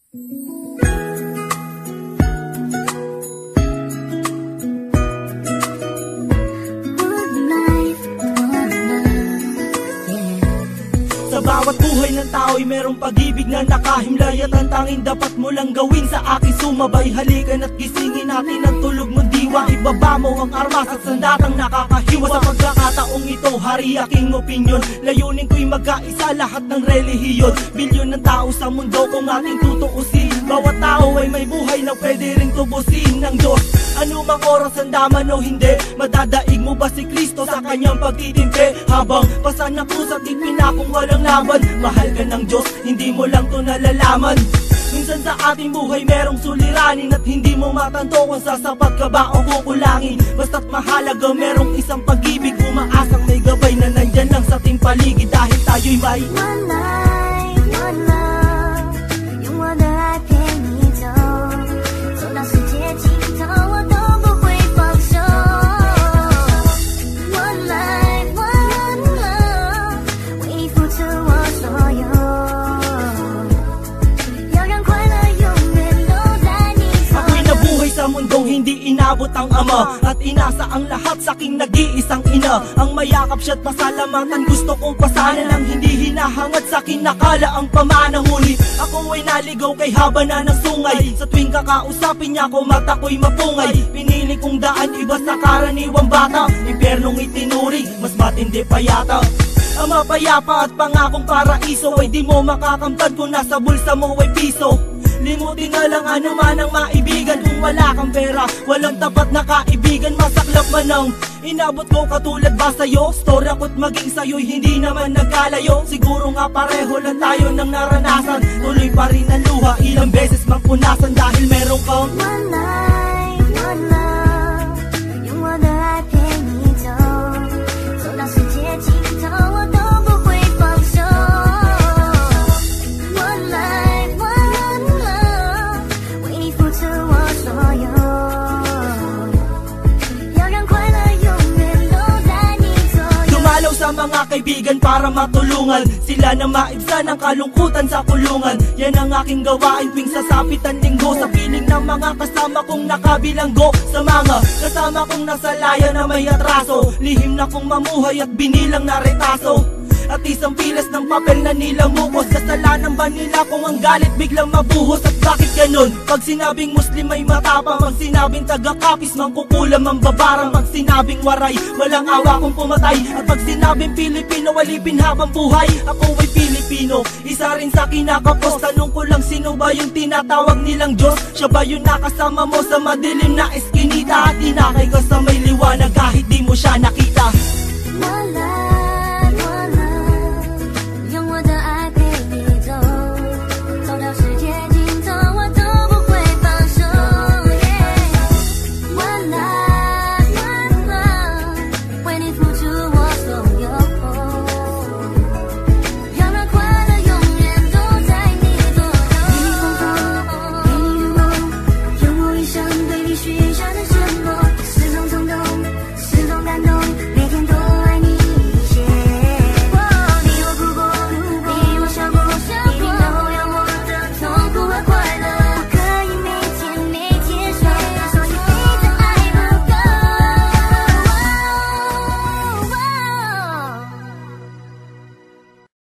Sa bawat buhay ng tao'y merong pag-ibig na nakahimlay, at ang tanging dapat mo lang gawin sa aking sumabay. Halikan at gisingin natin ang tulog mong diwa. Ibaba mo ang armas at sandatang nakakahiwa. Sa pagkakataong ito, hari aking opinyon. Layunin ko'y magkaisa lahat ng relihiyon. Bilyon ng tao sa mundo kung ating tutuusin. Bawat tao ay may buhay na pwede rin tubusin ng Diyos. Anumang oras ang daman o hindi, madadaig mo ba si Kristo sa kanyang pagtitimpi? Habang pasan ng krus at ipinakong walang laban, mahal ka ng Diyos, hindi mo lang to nalalaman. Minsan sa ating buhay merong suliranin, at hindi mo matanto kung sasapat ka ba o kukulangin. Basta't mahalaga merong isang pag-ibig, umaasang may gabay na nandyan lang sa ating paligid. Dahil tayo'y may one life, one love， 用我的爱陪你走，走到世界尽头我都不会放手。One life, one love， 为你付出我所有，要让快乐永远都在你左右。 Ako'y nabuhay sa mundong hindi inabot ang ama, at inasa ang lahat sa aking nag-iisang ina. Ang mayakap siya't pasalamatan, gusto kong pasanan ang hindi hinahangad sa akin nakala ang pamana. Ngunit ako ay naligaw kay haba na ng sungay. Sa tuwing kakausapin niya ko, mata ko'y mapungay. Pinili kong daan iba sa karaniwang bata, impyernong itinuring, mas matindi pa yata. Ang mapayapa at pangakong paraiso ay di mo makakamtan kung nasa bulsa mo ay piso. Limutin na lang anuman ang maibigan, kung wala kang pera, walang tapat na kaibigan. Masaklap man ang inabot ko katulad ba sa'yo? Storya ko't maging sa'yo'y hindi naman nagkalayo. Siguro nga pareho lang tayo ng naranasan, tuloy pa rin ang luha, ilang beses mang punasan. Dahil meron kang one life, one love， 用我的爱陪你走，走到世界尽头我都不会放手。One life, one love， 为你付出我所有，要让快乐永远都在你左右。 Dumalaw sa mga kaibigan para matulungan sila na maibsan ang kalungkutan sa kulungan. Yan ang aking gawain tuwing sasapit ang linggo, sa piling ng mga kasama kong nakabilanggo. Sa mga kasama kong nasa laya na may atraso, lihim na kong mamuhay at binilang na retaso. At isang pilas ng papel na nilamukos, kasalanan ba nila kung ang galit biglang mabuhos? At bakit ganun? Pag sinabing Muslim ay matapang, pag sinabing taga-kapis mangkukulam ang babarang, pag sinabing waray walang awa kung pumatay, at pag sinabing Pilipino walipin habang buhay. Ako ay Pilipino, isa rin sa kinakapos. Tanong ko lang, sino ba yung tinatawag nilang Diyos? Siya ba yung nakasama mo sa madilim na eskinita, at inakay ka sa may liwanag kahit di mo siya nakita?